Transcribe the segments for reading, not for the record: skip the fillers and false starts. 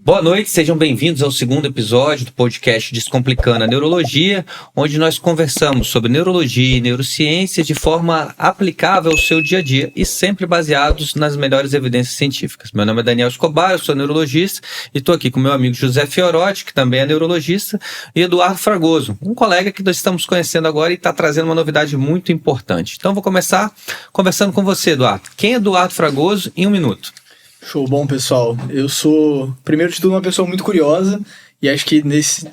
Boa noite, sejam bem-vindos ao segundo episódio do podcast Descomplicando a Neurologia, onde nós conversamos sobre neurologia e neurociência de forma aplicável ao seu dia a dia e sempre baseados nas melhores evidências científicas. Meu nome é Daniel Escobar, eu sou neurologista e estou aqui com meu amigo José Fiorotti, que também é neurologista, e Eduardo Fragoso, um colega que nós estamos conhecendo agora e está trazendo uma novidade muito importante. Então vou começar conversando com você, Eduardo. Quem é Eduardo Fragoso em 1 minuto? Show, bom pessoal, eu sou, primeiro de tudo, uma pessoa muito curiosa e acho que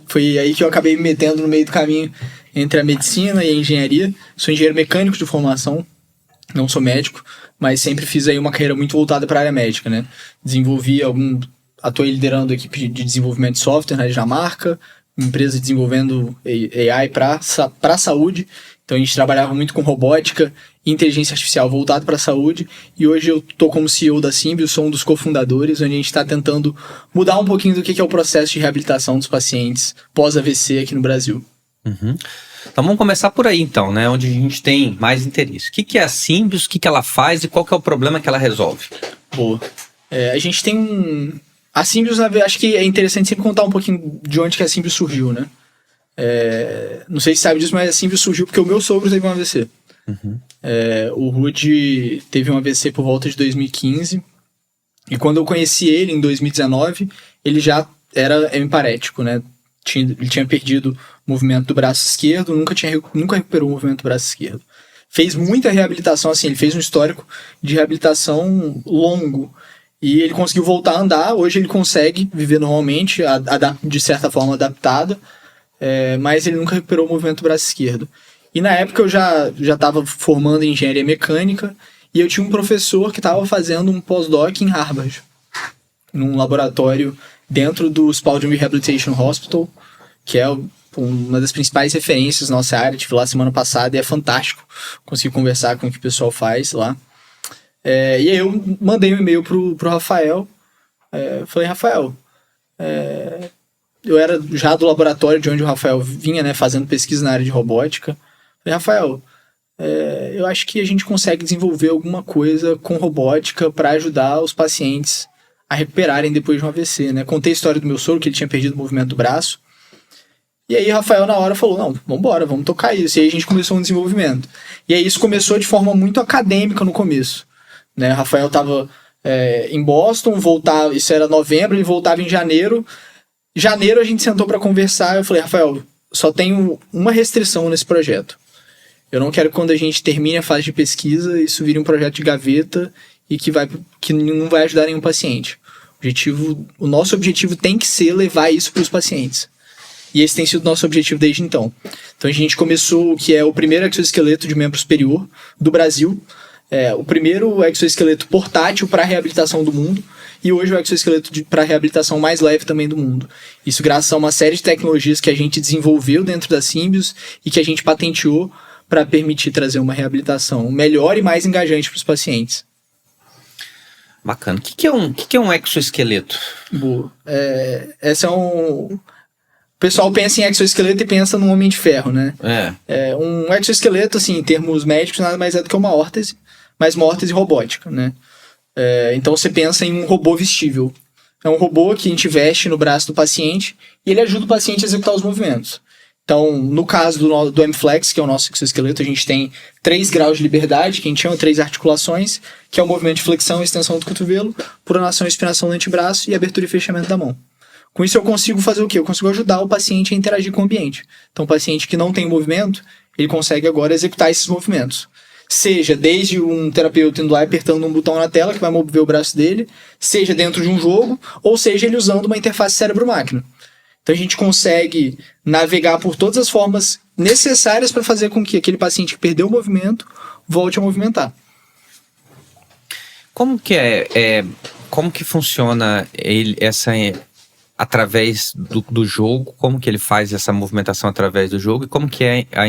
foi aí que eu acabei me metendo no meio do caminho entre a medicina e a engenharia. Sou engenheiro mecânico de formação, não sou médico, mas sempre fiz aí uma carreira muito voltada para a área médica, né? Atuei liderando a equipe de desenvolvimento de software na Dinamarca, uma empresa desenvolvendo AI para a saúde. Então a gente trabalhava muito com robótica e inteligência artificial voltado para a saúde, e hoje eu estou como CEO da Symbios, sou um dos cofundadores, onde a gente está tentando mudar um pouquinho do que é o processo de reabilitação dos pacientes pós-AVC aqui no Brasil. Uhum. Então vamos começar por aí então, né? Onde a gente tem mais interesse. O que é a Symbios, o que ela faz e qual que é o problema que ela resolve? Boa. A gente tem a Symbios, acho que é interessante sempre contar um pouquinho de onde que a Symbios surgiu, né? Não sei se sabe disso, mas a Symbios surgiu porque o meu sogro teve um AVC. Uhum. O Rudy teve um AVC por volta de 2015, e quando eu conheci ele em 2019, ele já era hemiparético, né? Ele tinha perdido o movimento do braço esquerdo, nunca recuperou o movimento do braço esquerdo. Fez muita reabilitação, assim, ele fez um histórico de reabilitação longo, e ele conseguiu voltar a andar. Hoje ele consegue viver normalmente, de certa forma adaptada, mas ele nunca recuperou o movimento do braço esquerdo. E na época eu já estava formando em engenharia mecânica, e eu tinha um professor que estava fazendo um pós-doc em Harvard, num laboratório dentro do Spaulding Rehabilitation Hospital, que é uma das principais referências na nossa área. Estive lá semana passada e é fantástico conseguir conversar com o que o pessoal faz lá. E aí eu mandei um e-mail pro Rafael, falei: Rafael, eu era já do laboratório de onde o Rafael vinha, né, fazendo pesquisa na área de robótica. Falei: Rafael, eu acho que a gente consegue desenvolver alguma coisa com robótica para ajudar os pacientes a recuperarem depois de um AVC, né? Contei a história do meu sogro, que ele tinha perdido o movimento do braço. E aí o Rafael na hora falou: não, vambora, vamos tocar isso. E aí a gente começou um desenvolvimento. E aí isso começou de forma muito acadêmica no começo, né? O Rafael estava em Boston, isso era novembro, ele voltava em janeiro. Janeiro a gente sentou para conversar, eu falei: Rafael, só tenho uma restrição nesse projeto. Eu não quero que quando a gente termine a fase de pesquisa, isso vire um projeto de gaveta e que não vai ajudar nenhum paciente. O nosso objetivo tem que ser levar isso para os pacientes. E esse tem sido o nosso objetivo desde então. Então a gente começou o que é o primeiro exoesqueleto de membro superior do Brasil, o primeiro exoesqueleto portátil para reabilitação do mundo, e hoje o exoesqueleto para reabilitação mais leve também do mundo. Isso graças a uma série de tecnologias que a gente desenvolveu dentro da Symbios e que a gente patenteou para permitir trazer uma reabilitação melhor e mais engajante para os pacientes. Bacana. O que é um exoesqueleto? Boa. O pessoal pensa em exoesqueleto e pensa num homem de ferro, né? Um exoesqueleto, assim, em termos médicos, nada mais é do que uma órtese, mas uma órtese robótica, né? Então você pensa em um robô vestível. É um robô que a gente veste no braço do paciente e ele ajuda o paciente a executar os movimentos. Então, no caso do M-Flex, que é o nosso exoesqueleto, a gente tem 3 graus de liberdade, que a gente chama 3 articulações, que é o movimento de flexão e extensão do cotovelo, pronação e espinação do antebraço e abertura e fechamento da mão. Com isso eu consigo fazer o quê? Eu consigo ajudar o paciente a interagir com o ambiente. Então, o paciente que não tem movimento, ele consegue agora executar esses movimentos. Seja desde um terapeuta indo lá apertando um botão na tela, que vai mover o braço dele, seja dentro de um jogo, ou seja ele usando uma interface cérebro-máquina. Então a gente consegue navegar por todas as formas necessárias para fazer com que aquele paciente que perdeu o movimento volte a movimentar. Como que funciona através do jogo? Como que ele faz essa movimentação através do jogo? E como que é a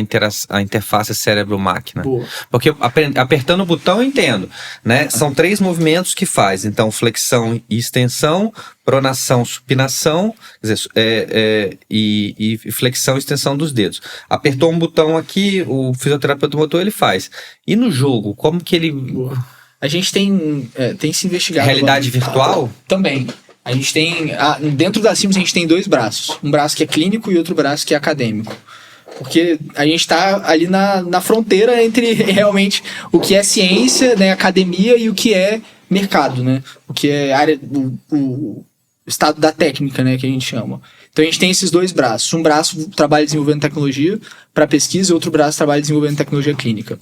interface cérebro-máquina? Boa. Porque apertando o botão eu entendo, né? São 3 movimentos que faz. Então, flexão e extensão, pronação, supinação, quer dizer, e flexão e extensão dos dedos. Apertou um botão aqui, o fisioterapeuta botou, ele faz. E no jogo, como que ele... A gente tem se investigado... Realidade virtual? Também. A gente tem, dentro da Sims a gente tem 2 braços. Um braço que é clínico e outro braço que é acadêmico. Porque a gente está ali na fronteira entre realmente o que é ciência, né, academia, e o que é mercado, né? O que é área, o estado da técnica, né, que a gente chama. Então a gente tem esses 2 braços. Um braço trabalha desenvolvendo tecnologia para pesquisa e outro braço trabalha desenvolvendo tecnologia clínica.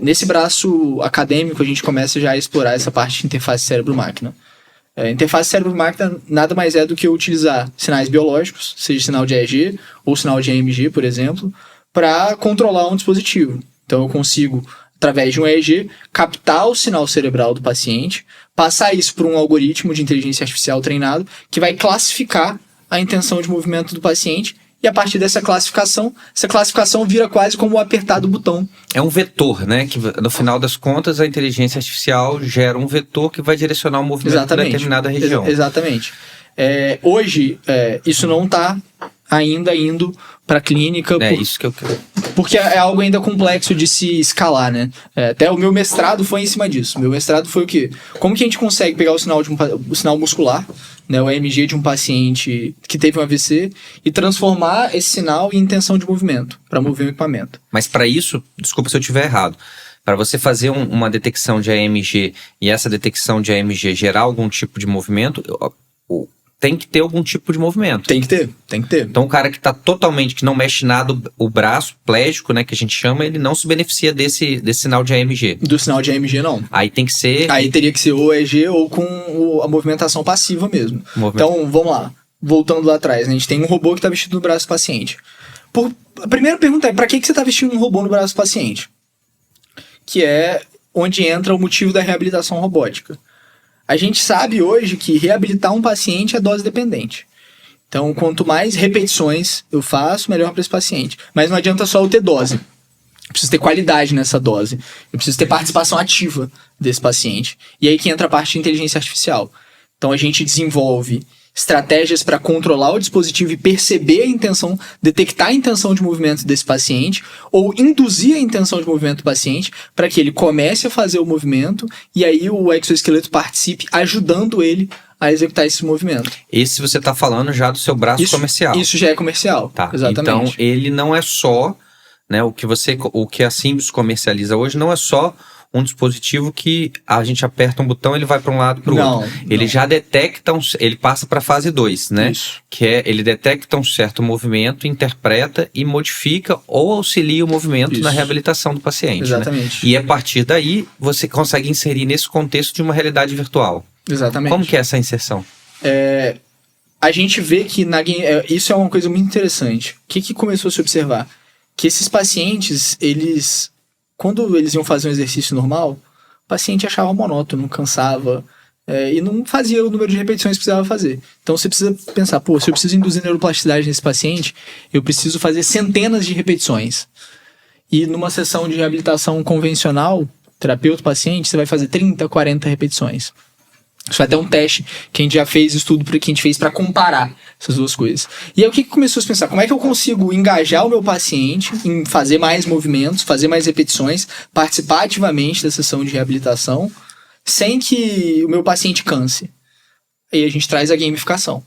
Nesse braço acadêmico a gente começa já a explorar essa parte de interface cérebro-máquina. Interface cérebro-máquina nada mais é do que eu utilizar sinais biológicos, seja sinal de EEG ou sinal de EMG, por exemplo, para controlar um dispositivo. Então eu consigo, através de um EEG, captar o sinal cerebral do paciente, passar isso por um algoritmo de inteligência artificial treinado que vai classificar a intenção de movimento do paciente. E a partir dessa classificação, essa classificação vira quase como o apertar do botão. É um vetor, né? Que no final das contas a inteligência artificial gera um vetor que vai direcionar o movimento de determinada região. Exatamente. Hoje, isso não está ainda indo para a clínica. Isso que eu quero. Porque é algo ainda complexo de se escalar, né? Até o meu mestrado foi em cima disso. Meu mestrado foi o quê? Como que a gente consegue pegar o sinal muscular, né, o EMG de um paciente que teve um AVC, e transformar esse sinal em intenção de movimento, para mover o equipamento. Mas para isso, desculpa se eu estiver errado, para você fazer uma detecção de AMG e essa detecção de AMG gerar algum tipo de movimento, tem que ter algum tipo de movimento. Tem que ter. Então o cara que tá totalmente, que não mexe nada, o braço plégico, né, que a gente chama, ele não se beneficia desse sinal de AMG. Do sinal de AMG, não. Aí tem que ser... Aí teria que ser ou EEG ou com a movimentação passiva mesmo. Então, vamos lá. Voltando lá atrás, né? A gente tem um robô que tá vestido no braço do paciente. A primeira pergunta é, pra que você tá vestindo um robô no braço do paciente? Que é onde entra o motivo da reabilitação robótica. A gente sabe hoje que reabilitar um paciente é dose dependente. Então, quanto mais repetições eu faço, melhor para esse paciente. Mas não adianta só eu ter dose. Eu preciso ter qualidade nessa dose. Eu preciso ter participação ativa desse paciente. E aí que entra a parte de inteligência artificial. Então, a gente desenvolve estratégias para controlar o dispositivo e perceber a intenção, detectar a intenção de movimento desse paciente, ou induzir a intenção de movimento do paciente para que ele comece a fazer o movimento e aí o exoesqueleto participe, ajudando ele a executar esse movimento. Esse você está falando já do seu braço comercial. Isso já é comercial, tá. Exatamente. Então ele não é só, né, o que a Simbio comercializa hoje não é só um dispositivo que a gente aperta um botão, ele vai para um lado para o outro. Ele já detecta, ele passa para a fase 2, né? Isso. Que é, ele detecta um certo movimento, interpreta e modifica ou auxilia o movimento na reabilitação do paciente. Exatamente. Né? E a partir daí, você consegue inserir nesse contexto de uma realidade virtual. Exatamente. Como que é essa inserção? A gente vê que isso é uma coisa muito interessante. O que começou a se observar? Que esses pacientes, quando eles iam fazer um exercício normal, o paciente achava monótono, cansava, e não fazia o número de repetições que precisava fazer. Então você precisa pensar, se eu preciso induzir neuroplasticidade nesse paciente, eu preciso fazer centenas de repetições. E numa sessão de reabilitação convencional, terapeuta-paciente, você vai fazer 30, 40 repetições. Isso foi até um teste que a gente já fez, estudo que a gente fez para comparar essas duas coisas. E aí o que começou a se pensar? Como é que eu consigo engajar o meu paciente em fazer mais movimentos, fazer mais repetições, participar ativamente da sessão de reabilitação, sem que o meu paciente canse? Aí a gente traz a gamificação. O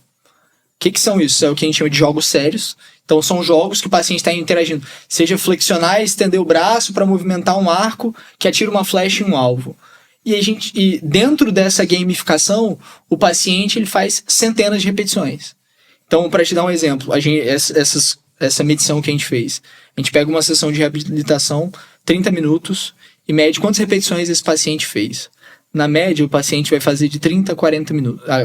que são isso? É o que a gente chama de jogos sérios. Então são jogos que o paciente está interagindo. Seja flexionar e estender o braço para movimentar um arco que atira uma flecha em um alvo. E dentro dessa gamificação, o paciente ele faz centenas de repetições. Então, para te dar um exemplo, essa medição que a gente fez, a gente pega uma sessão de reabilitação, 30 minutos, e mede quantas repetições esse paciente fez. Na média, o paciente vai fazer de 30 a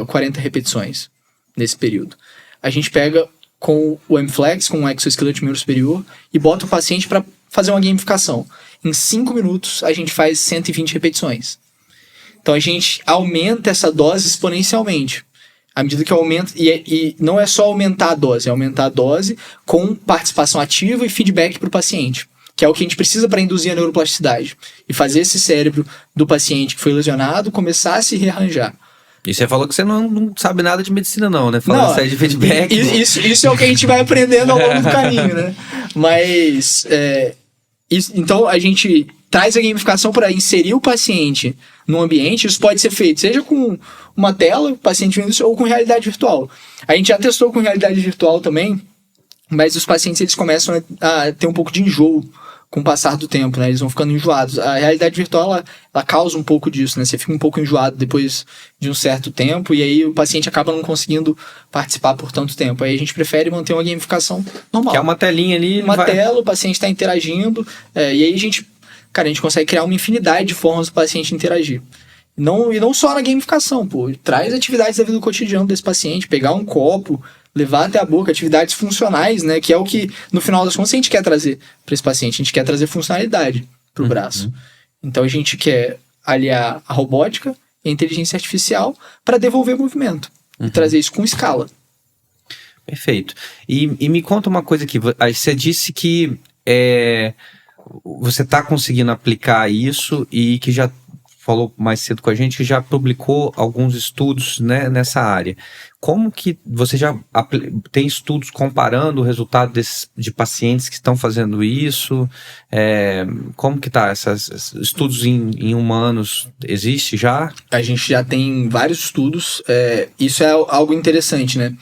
40 repetições nesse período. A gente pega com o M-Flex, com o exoesqueleto de membro superior, e bota o paciente para fazer uma gamificação. Em 5 minutos, a gente faz 120 repetições. Então a gente aumenta essa dose exponencialmente. À medida que aumenta, e não é só aumentar a dose, é aumentar a dose com participação ativa e feedback para o paciente, que é o que a gente precisa para induzir a neuroplasticidade e fazer esse cérebro do paciente que foi lesionado começar a se rearranjar. E você falou que você não sabe nada de medicina não, né? Falando sério de feedback. Isso é o que a gente vai aprendendo ao longo do caminho, né? Mas, então a gente traz a gamificação para inserir o paciente no ambiente, isso pode ser feito seja com uma tela, paciente vendo isso, ou com realidade virtual. A gente já testou com realidade virtual também, mas os pacientes eles começam a ter um pouco de enjoo com o passar do tempo, né? Eles vão ficando enjoados. A realidade virtual, ela causa um pouco disso, né? Você fica um pouco enjoado depois de um certo tempo e aí o paciente acaba não conseguindo participar por tanto tempo. Aí a gente prefere manter uma gamificação normal. Que é uma telinha ali. Uma tela, o paciente está interagindo, e aí a gente consegue criar uma infinidade de formas do paciente interagir. E não só na gamificação, pô. Traz atividades da vida cotidiana desse paciente, pegar um copo, levar até a boca, atividades funcionais, né? Que é o que, no final das contas, a gente quer trazer para esse paciente. A gente quer trazer funcionalidade para o braço. Então, a gente quer aliar a robótica e a inteligência artificial para devolver movimento. E trazer isso com escala. Perfeito. E me conta uma coisa aqui. Você disse que você está conseguindo aplicar isso e que já falou mais cedo com a gente que já publicou alguns estudos, né, nessa área. Como que você já tem estudos comparando o resultado de pacientes que estão fazendo isso? Como que tá? Esses estudos em humanos, existe já? A gente já tem vários estudos. Isso é algo interessante, né?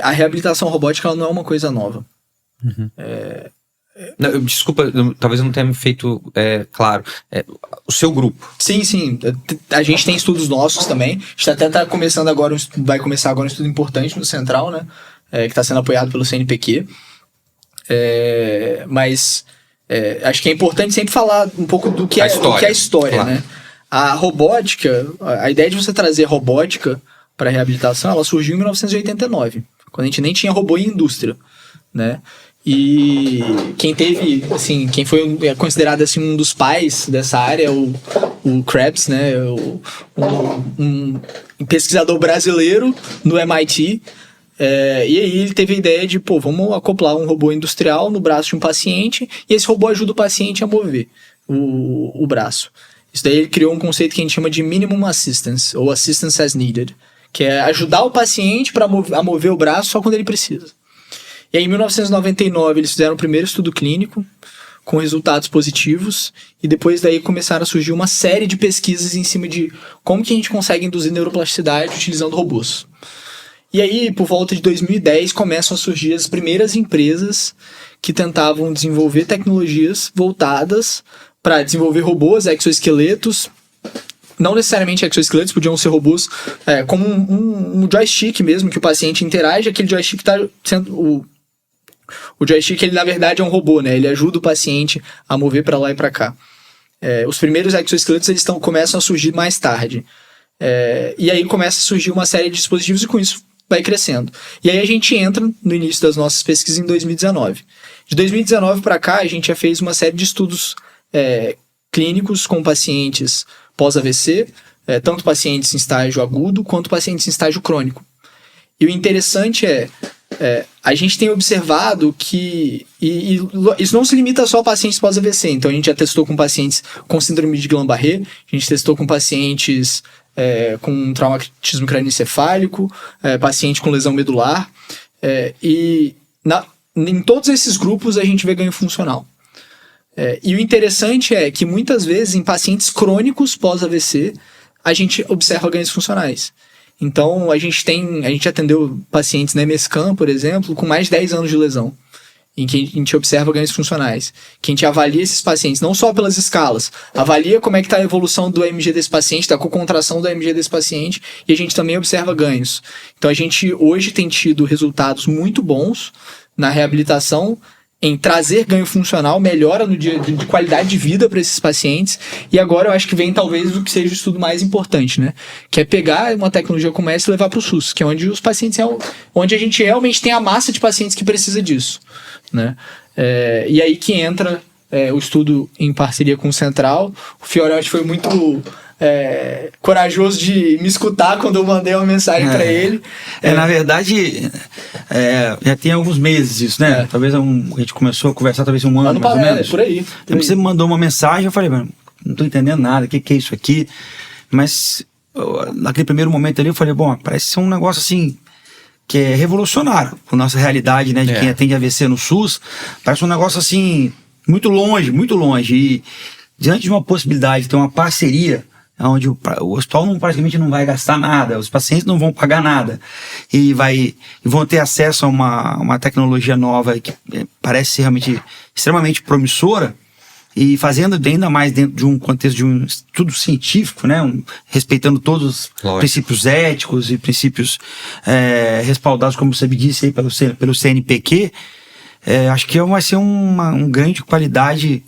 A reabilitação robótica ela não é uma coisa nova. Não, desculpa, talvez eu não tenha me feito claro. O seu grupo. Sim. A gente tem estudos nossos também. A gente até está começando agora, vai começar agora um estudo importante no Central, né? Que está sendo apoiado pelo CNPq. Mas acho que é importante sempre falar um pouco do que é a história, claro. Né? A robótica, a ideia de você trazer robótica para a reabilitação, ela surgiu em 1989, quando a gente nem tinha robô em indústria, né? E quem foi considerado assim, um dos pais dessa área é o Krebs, né? Um pesquisador brasileiro no MIT. E aí ele teve a ideia de, vamos acoplar um robô industrial no braço de um paciente e esse robô ajuda o paciente a mover o braço. Isso daí ele criou um conceito que a gente chama de minimum assistance, ou assistance as needed, que é ajudar o paciente a mover o braço só quando ele precisa. E aí, em 1999, eles fizeram o primeiro estudo clínico com resultados positivos e depois daí começaram a surgir uma série de pesquisas em cima de como que a gente consegue induzir neuroplasticidade utilizando robôs. E aí, por volta de 2010, começam a surgir as primeiras empresas que tentavam desenvolver tecnologias voltadas para desenvolver robôs, exoesqueletos. Não necessariamente exoesqueletos, podiam ser robôs como um joystick mesmo, que o paciente interage, aquele joystick está sendo... O joystick, ele na verdade é um robô, né? Ele ajuda o paciente a mover para lá e para cá. Os primeiros exoesqueletos eles começam a surgir mais tarde. E aí começa a surgir uma série de dispositivos e com isso vai crescendo. E aí a gente entra no início das nossas pesquisas em 2019. De 2019 para cá, a gente já fez uma série de estudos clínicos com pacientes pós-AVC, tanto pacientes em estágio agudo quanto pacientes em estágio crônico. E o interessante a gente tem observado que isso não se limita só a pacientes pós-AVC. Então a gente já testou com pacientes com síndrome de Guillain-Barré, a gente testou com pacientes com traumatismo crânioencefálico, paciente com lesão medular, em todos esses grupos a gente vê ganho funcional. E o interessante é que muitas vezes em pacientes crônicos pós-AVC a gente observa ganhos funcionais. Então a gente atendeu pacientes na MSCAM, por exemplo, com mais de 10 anos de lesão, em que a gente observa ganhos funcionais, que a gente avalia esses pacientes não só pelas escalas, avalia como é que está a evolução do AMG desse paciente, da cocontração do AMG desse paciente, e a gente também observa ganhos. Então a gente hoje tem tido resultados muito bons na reabilitação, em trazer ganho funcional, melhora de qualidade de vida para esses pacientes. E agora eu acho que vem talvez o que seja o estudo mais importante, né? Que é pegar uma tecnologia como essa e levar para o SUS, que é onde os pacientes onde a gente realmente tem a massa de pacientes que precisa disso, né? E aí que entra o estudo em parceria com o Central. O Fiorelli foi muito corajoso de me escutar quando eu mandei uma mensagem para ele. Na verdade, já tem alguns meses isso, né? Talvez a gente começou a conversar, talvez um ano mais ou menos. Por aí. Depois você me mandou uma mensagem, eu falei, mano, não tô entendendo nada, o que é isso aqui? Mas naquele primeiro momento ali eu falei, bom, parece ser um negócio assim que é revolucionário com a nossa realidade, né? De quem atende AVC no SUS. Parece um negócio assim muito longe, muito longe. E diante de uma possibilidade de ter uma parceria, onde o hospital praticamente não vai gastar nada, os pacientes não vão pagar nada e vão ter acesso a uma tecnologia nova que parece ser realmente extremamente promissora, e fazendo ainda mais dentro de um contexto de um estudo científico, né, respeitando todos os princípios éticos e princípios respaldados, como você me disse aí, pelo CNPq. Acho que vai ser um ganho de qualidade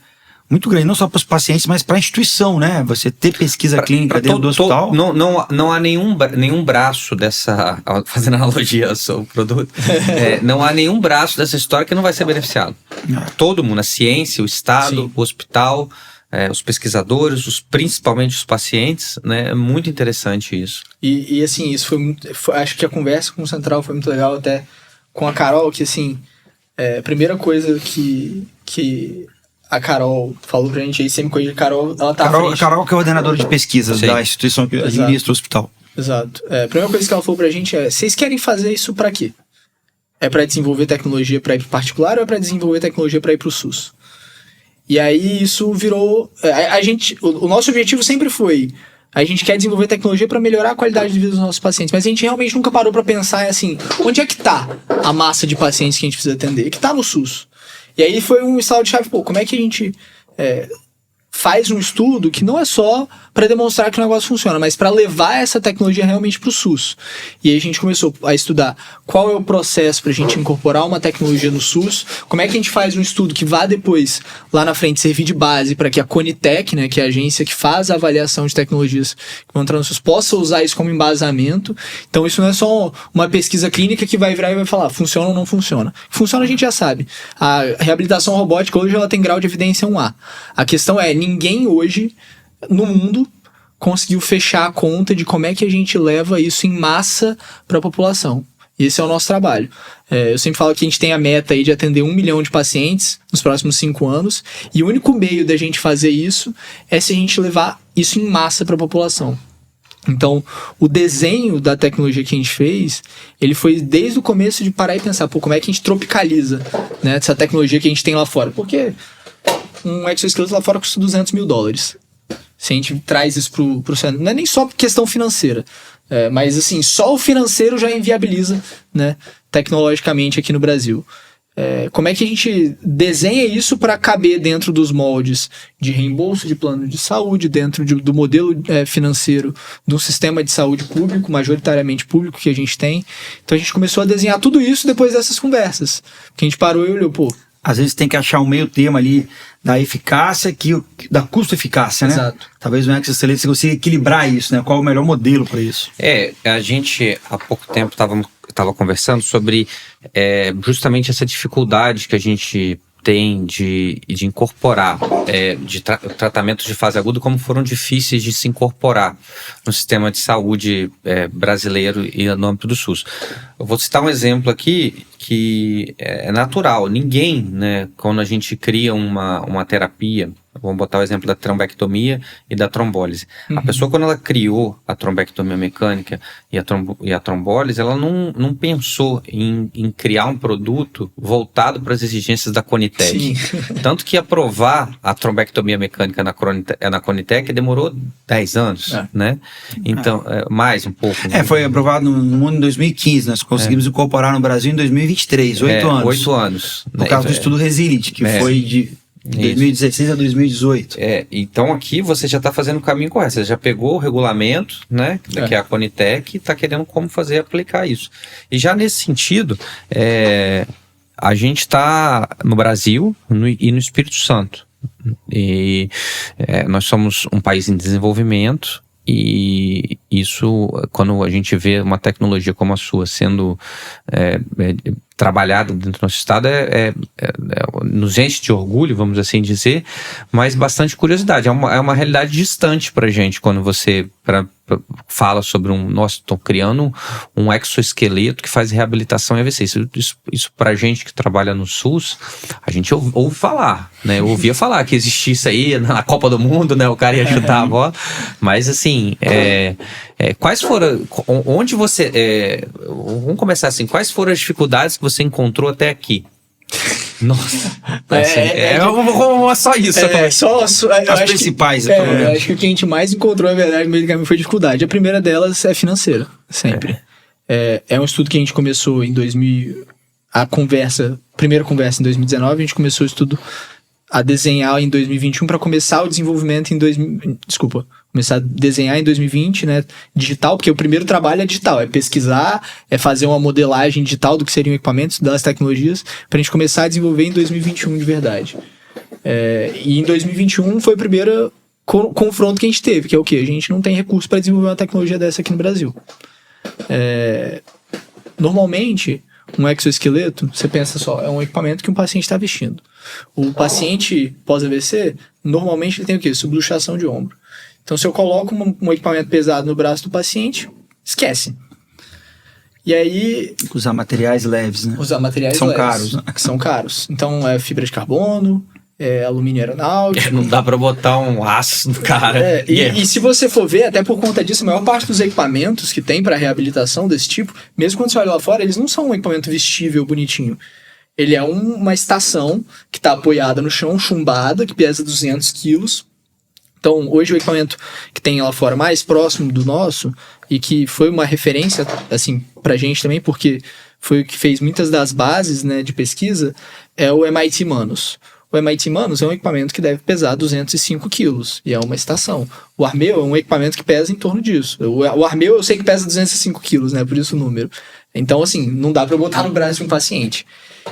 muito grande, não só para os pacientes, mas para a instituição, né? Você ter pesquisa clínica dentro do hospital. Não há nenhum braço dessa, fazendo analogia ao seu produto, não há nenhum braço dessa história que não vai ser beneficiado. Todo mundo, a ciência, o Estado, sim, o hospital, os pesquisadores, principalmente os pacientes, né? É muito interessante isso. E assim, isso acho que a conversa com o Central foi muito legal, até com a Carol, que assim, a primeira coisa que a Carol falou pra gente aí, sempre coisa de Carol, ela tá à frente. Carol que é coordenadora de pesquisas da instituição que administra o hospital. Exato. A primeira coisa que ela falou pra gente vocês querem fazer isso pra quê? É pra desenvolver tecnologia pra ir pro particular ou é pra desenvolver tecnologia pra ir pro SUS? E aí isso virou... o nosso objetivo sempre foi, a gente quer desenvolver tecnologia pra melhorar a qualidade de vida dos nossos pacientes, mas a gente realmente nunca parou pra pensar assim, onde é que tá a massa de pacientes que a gente precisa atender? Que tá no SUS. E aí foi um estalo de chave, como é que a gente faz um estudo que não é só para demonstrar que o negócio funciona, mas para levar essa tecnologia realmente para o SUS. E aí a gente começou a estudar qual é o processo para a gente incorporar uma tecnologia no SUS, como é que a gente faz um estudo que vá depois, lá na frente, servir de base para que a Conitec, né, que é a agência que faz a avaliação de tecnologias que vão entrar no SUS, possa usar isso como embasamento. Então isso não é só uma pesquisa clínica que vai virar e vai falar, funciona ou não funciona. Funciona a gente já sabe. A reabilitação robótica hoje ela tem grau de evidência 1A. A questão é, ninguém hoje no mundo conseguiu fechar a conta de como é que a gente leva isso em massa para a população. E esse é o nosso trabalho. Eu sempre falo que a gente tem a meta aí de atender 1 milhão de pacientes nos próximos 5 anos, e o único meio da gente fazer isso é se a gente levar isso em massa para a população. Então, o desenho da tecnologia que a gente fez, ele foi desde o começo de parar e pensar, como é que a gente tropicaliza, né, essa tecnologia que a gente tem lá fora? Porque um exoesqueleto lá fora custa $200 mil. Se a gente traz isso pro cenário, não é nem só questão financeira, mas assim, só o financeiro já inviabiliza, né, tecnologicamente aqui no Brasil. Como é que a gente desenha isso para caber dentro dos moldes de reembolso de plano de saúde, dentro do modelo financeiro de um sistema de saúde público, majoritariamente público, que a gente tem. Então a gente começou a desenhar tudo isso depois dessas conversas, que a gente parou e olhou, às vezes tem que achar um meio termo ali da eficácia, da custo-eficácia, né? Exato. Talvez no exoesqueleto você consiga equilibrar isso, né? Qual é o melhor modelo para isso? A gente há pouco tempo estava conversando sobre justamente essa dificuldade que a gente tem de incorporar tratamentos de fase aguda, como foram difíceis de se incorporar no sistema de saúde brasileiro e no âmbito do SUS. Eu vou citar um exemplo aqui que é natural. Ninguém, né, quando a gente cria uma terapia, vamos botar o exemplo da trombectomia e da trombólise. Uhum. A pessoa, quando ela criou a trombectomia mecânica e a trombólise, ela não pensou em criar um produto voltado para as exigências da Conitec. Sim. Tanto que aprovar a trombectomia mecânica na Conitec demorou 10 anos, né? Então, mais um pouco. Foi aprovado no mundo em 2015, nós conseguimos incorporar no Brasil em 2023, 8 anos. 8 anos. Por causa do estudo Resilient, que foi de 2016 a 2018. Então aqui você já está fazendo o caminho correto. Você já pegou o regulamento, né? Que é a Conitec, e está querendo como aplicar isso. E já nesse sentido, a gente está no Brasil e no Espírito Santo. E nós somos um país em desenvolvimento. E isso, quando a gente vê uma tecnologia como a sua sendo trabalhada dentro do nosso estado, nos enche de orgulho, vamos assim dizer, mas bastante curiosidade. É uma realidade distante pra gente quando você fala sobre estou criando um exoesqueleto que faz reabilitação e AVC. Isso pra gente que trabalha no SUS, a gente ouve falar, né? Eu ouvia falar que existia isso aí na Copa do Mundo, né? O cara ia chutar a bola, mas assim, quais foram, onde você, vamos começar assim, quais foram as dificuldades que você encontrou até aqui? Nossa. Só isso. As principais. Eu acho que o que a gente mais encontrou, na verdade, no meio do caminho foi dificuldade. A primeira delas é financeira, sempre. É um estudo que a gente começou em 2000... primeira conversa em 2019, a gente começou o estudo a desenhar em 2021 para começar o desenvolvimento começar a desenhar em 2020, né, digital, porque o primeiro trabalho é digital, é pesquisar, é fazer uma modelagem digital do que seriam equipamentos, das tecnologias, para a gente começar a desenvolver em 2021 de verdade. E em 2021 foi o primeiro confronto que a gente teve, que é o quê? A gente não tem recurso para desenvolver uma tecnologia dessa aqui no Brasil. Normalmente, um exoesqueleto, você pensa só, é um equipamento que um paciente está vestindo. O paciente pós-AVC, normalmente ele tem o quê? Subluxação de ombro. Então, se eu coloco um equipamento pesado no braço do paciente, esquece. E aí... Usar materiais leves, né? Usar materiais leves. Caros, né? Que são caros. Então, é fibra de carbono, alumínio aeronáutico. Não dá pra botar um aço no cara. E se você for ver, até por conta disso, a maior parte dos equipamentos que tem para reabilitação desse tipo, mesmo quando você olha lá fora, eles não são um equipamento vestível, bonitinho. Ele é uma estação que está apoiada no chão, chumbada, que pesa 200 quilos. Então, hoje o equipamento que tem lá fora mais próximo do nosso, e que foi uma referência, assim, pra gente também, porque foi o que fez muitas das bases, né, de pesquisa, é o MIT Manus. O MIT Manus é um equipamento que deve pesar 205 quilos, e é uma estação. O Armeu é um equipamento que pesa em torno disso. O Armeu eu sei que pesa 205 quilos, né, por isso o número. Então, assim, não dá pra botar no braço de um paciente.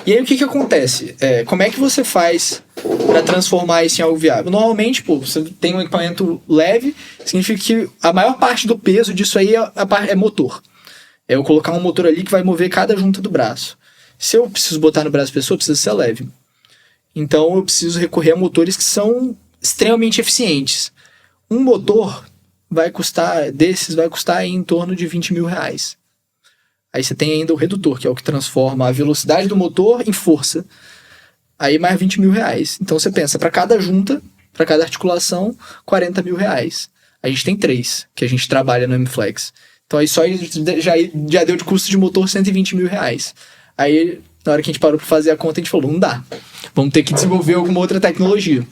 E aí, o que acontece? Como é que você faz para transformar isso em algo viável? Normalmente, você tem um equipamento leve, significa que a maior parte do peso disso aí é motor. É eu colocar um motor ali que vai mover cada junta do braço. Se eu preciso botar no braço da pessoa, precisa ser leve. Então, eu preciso recorrer a motores que são extremamente eficientes. Um motor vai custar em torno de R$20.000. Aí você tem ainda o redutor, que é o que transforma a velocidade do motor em força. Aí mais R$20.000. Então você pensa, para cada junta, para cada articulação, R$40.000. A gente tem 3, que a gente trabalha no M-Flex. Então aí só já deu de custo de motor R$120.000. Aí, na hora que a gente parou para fazer a conta, a gente falou, não dá. Vamos ter que desenvolver alguma outra tecnologia.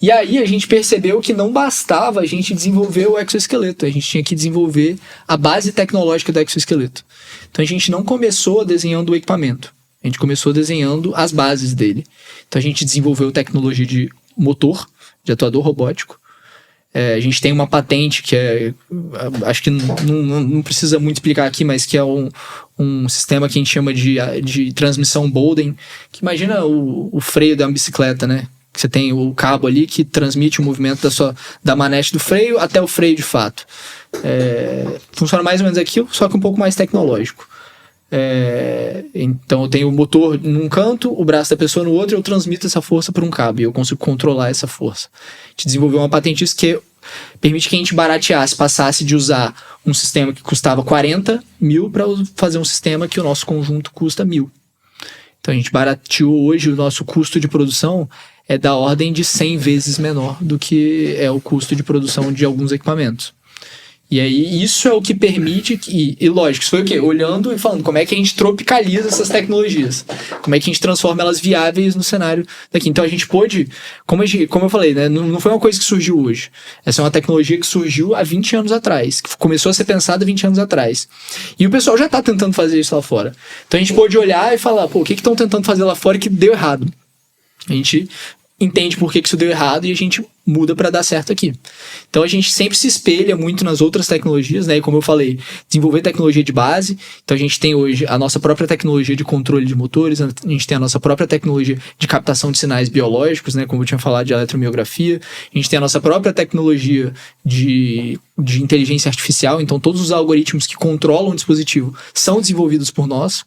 E aí a gente percebeu que não bastava a gente desenvolver o exoesqueleto, a gente tinha que desenvolver a base tecnológica do exoesqueleto. Então a gente não começou desenhando o equipamento, a gente começou desenhando as bases dele. Então a gente desenvolveu tecnologia de motor, de atuador robótico. A gente tem uma patente que acho que não precisa muito explicar aqui, mas que é um sistema que a gente chama de transmissão Bolden, que imagina o freio da bicicleta, né? Você tem o cabo ali que transmite o movimento da manete do freio até o freio de fato. Funciona mais ou menos aquilo, só que um pouco mais tecnológico. Então eu tenho o motor num canto, o braço da pessoa no outro, e eu transmito essa força por um cabo e eu consigo controlar essa força. A gente desenvolveu uma patente que permite que a gente barateasse, passasse de usar um sistema que custava 40 mil para fazer um sistema que o nosso conjunto custa 1.000. Então a gente barateou hoje, o nosso custo de produção é da ordem de 100 vezes menor do que é o custo de produção de alguns equipamentos. E aí isso é o que permite e lógico, isso foi o quê? Olhando e falando como é que a gente tropicaliza essas tecnologias, como é que a gente transforma elas viáveis no cenário daqui. Então a gente pôde, como eu falei, né, não foi uma coisa que surgiu hoje. Essa é uma tecnologia que surgiu há 20 anos atrás, que começou a ser pensada 20 anos atrás. E o pessoal já está tentando fazer isso lá fora. Então a gente pôde olhar e falar, o que estão tentando fazer lá fora que deu errado? A gente entende por que isso deu errado e a gente muda para dar certo aqui. Então a gente sempre se espelha muito nas outras tecnologias, né? E como eu falei, desenvolver tecnologia de base. Então a gente tem hoje a nossa própria tecnologia de controle de motores, a gente tem a nossa própria tecnologia de captação de sinais biológicos, né? Como eu tinha falado, de eletromiografia. A gente tem a nossa própria tecnologia de inteligência artificial. Então todos os algoritmos que controlam o dispositivo são desenvolvidos por nós,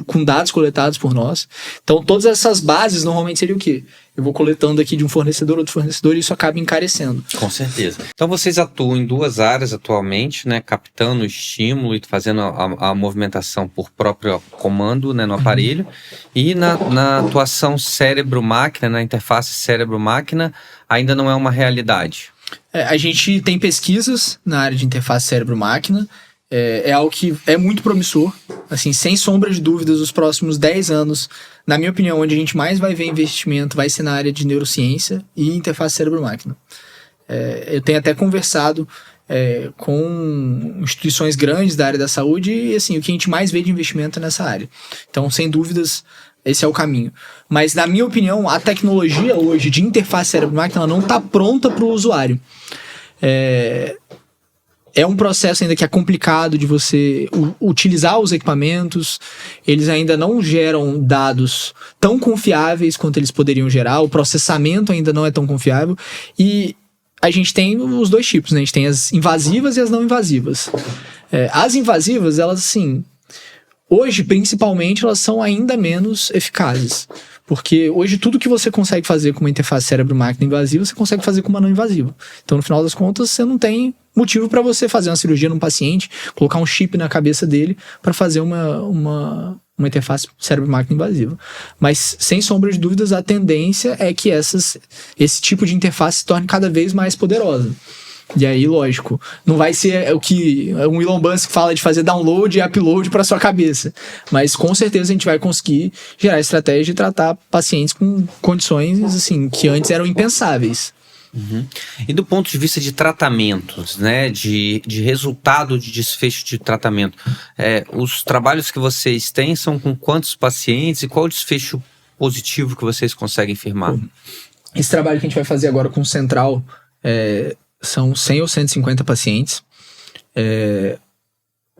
com dados coletados por nós. Então todas essas bases normalmente seria o quê? Eu vou coletando aqui de um fornecedor, outro fornecedor, e isso acaba encarecendo. Com certeza. Então vocês atuam em 2 áreas atualmente, né? Captando o estímulo e fazendo a movimentação por próprio comando, né, no aparelho. E na atuação cérebro-máquina, na interface cérebro-máquina, ainda não é uma realidade. A gente tem pesquisas na área de interface cérebro-máquina. é algo que é muito promissor, assim, sem sombra de dúvidas, os próximos 10 anos, na minha opinião, onde a gente mais vai ver investimento vai ser na área de neurociência e interface cérebro-máquina. Eu tenho até conversado com instituições grandes da área da saúde e, assim, o que a gente mais vê de investimento é nessa área. Então, sem dúvidas, esse é o caminho. Mas, na minha opinião, a tecnologia hoje de interface cérebro-máquina não está pronta para o usuário. É um processo ainda que é complicado de você utilizar os equipamentos, eles ainda não geram dados tão confiáveis quanto eles poderiam gerar, o processamento ainda não é tão confiável, e a gente tem os dois tipos, né? A gente tem as invasivas e as não invasivas. As invasivas, elas, assim, hoje, principalmente, elas são ainda menos eficazes. Porque hoje tudo que você consegue fazer com uma interface cérebro-máquina invasiva, você consegue fazer com uma não invasiva. Então, no final das contas, você não tem motivo para você fazer uma cirurgia num paciente, colocar um chip na cabeça dele para fazer uma interface cérebro-máquina invasiva. Mas, sem sombra de dúvidas, a tendência é que esse tipo de interface se torne cada vez mais poderosa. E aí, lógico, não vai ser o que um Elon Musk fala de fazer download e upload para sua cabeça. Mas, com certeza, a gente vai conseguir gerar estratégia de tratar pacientes com condições, assim, que antes eram impensáveis. Uhum. E do ponto de vista de tratamentos, né, de resultado de desfecho de tratamento, os trabalhos que vocês têm são com quantos pacientes e qual o desfecho positivo que vocês conseguem firmar? Esse trabalho que a gente vai fazer agora com o Central são 100 ou 150 pacientes.